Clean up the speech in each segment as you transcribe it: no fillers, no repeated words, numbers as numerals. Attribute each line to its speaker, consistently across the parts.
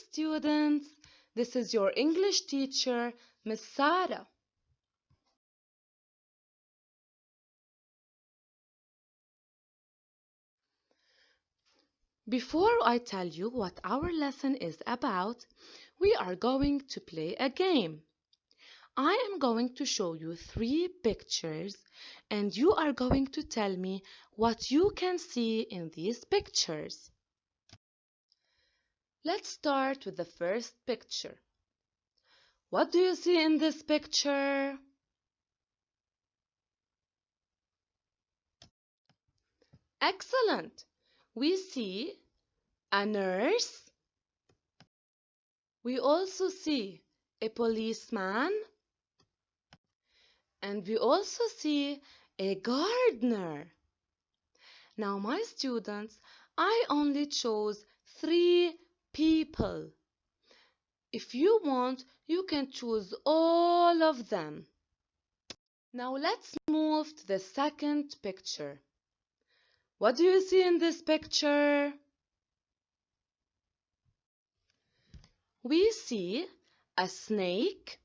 Speaker 1: students. This is your English teacher, Miss Sarah. Before I tell you what our lesson is about, we are going to play a game. I am going to show you 3 pictures, and you are going to tell me what you can see in these pictures. Let's start with the first picture. What do you see in this picture? Excellent! We see a nurse. We also see a policeman. And we also see a gardener. Now, my students, I only chose 3 people. If you want, you can choose all of them. Now, let's move to the second picture. What do you see in this picture? We see a snake.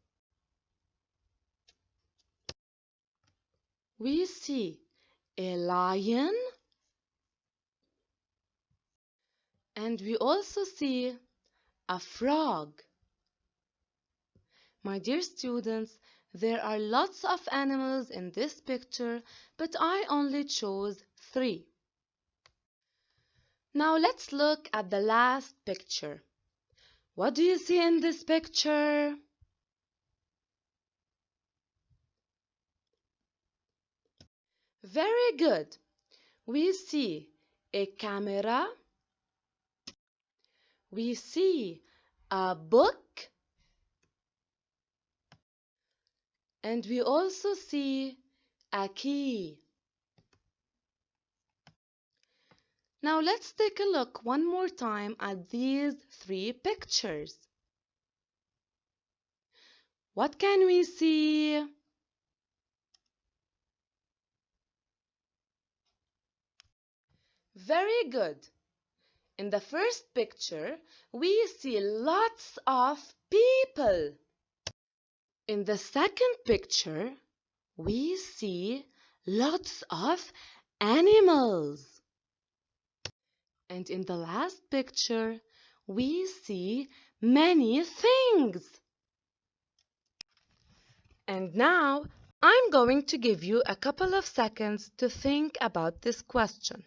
Speaker 1: We see a lion. And we also see a frog. My dear students, there are lots of animals in this picture, but I only chose 3. Now let's look at the last picture. What do you see in this picture? Very good. We see a camera. We see a book. And we also see a key. Now let's take a look one more time at these 3 pictures. What can we see? Very good. In the first picture, we see lots of people. In the second picture, we see lots of animals. And in the last picture, we see many things. And now, I'm going to give you a couple of seconds to think about this question.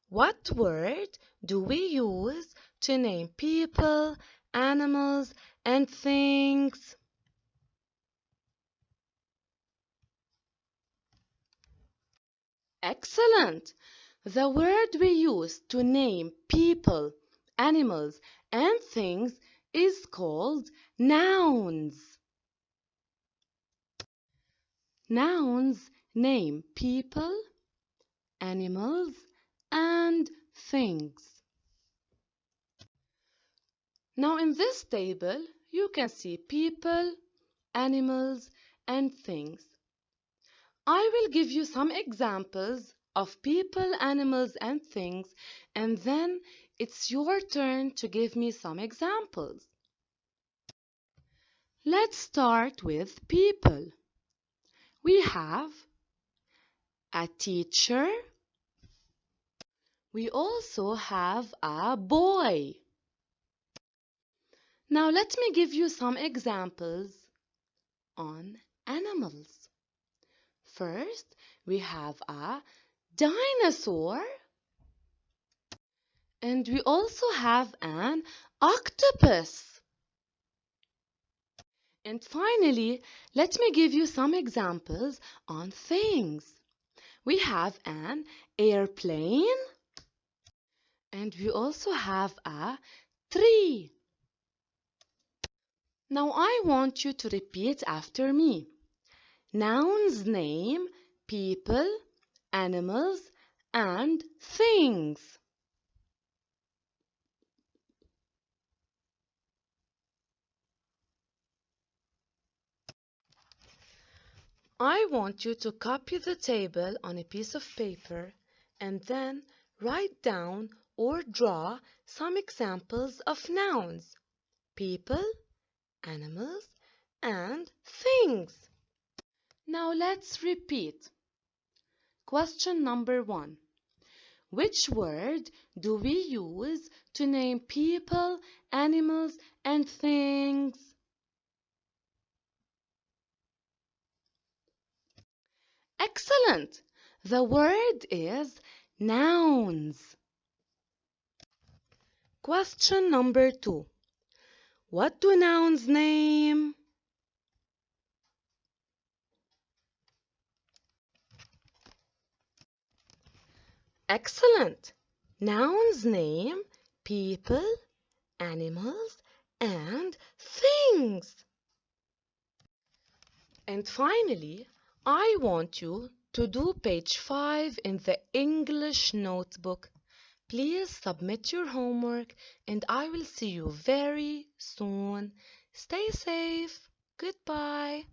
Speaker 1: What word do we use to name people, animals, and things? Excellent! The word we use to name people, animals, and things is called nouns. Nouns name people, animals, and things. Now in this table, you can see people, animals, and things. I will give you some examples of people, animals, and things, and then it's your turn to give me some examples. Let's start with people. We have a teacher. We also have a boy. Now let me give you some examples on animals. First, we have a dinosaur. And we also have an octopus. And finally, let me give you some examples on things. We have an airplane. And we also have a tree. Now I want you to repeat after me. Nouns name people, animals, and things. I want you to copy the table on a piece of paper and then write down or draw some examples of nouns: people, animals, and things. Now let's repeat. Question number 1. Which word do we use to name people, animals, and things? Excellent! The word is nouns. Question number 2. What do nouns name? Excellent! Nouns name people, animals, and things. And finally, I want you to do page 5 in the English notebook. Please submit your homework and I will see you very soon. Stay safe. Goodbye.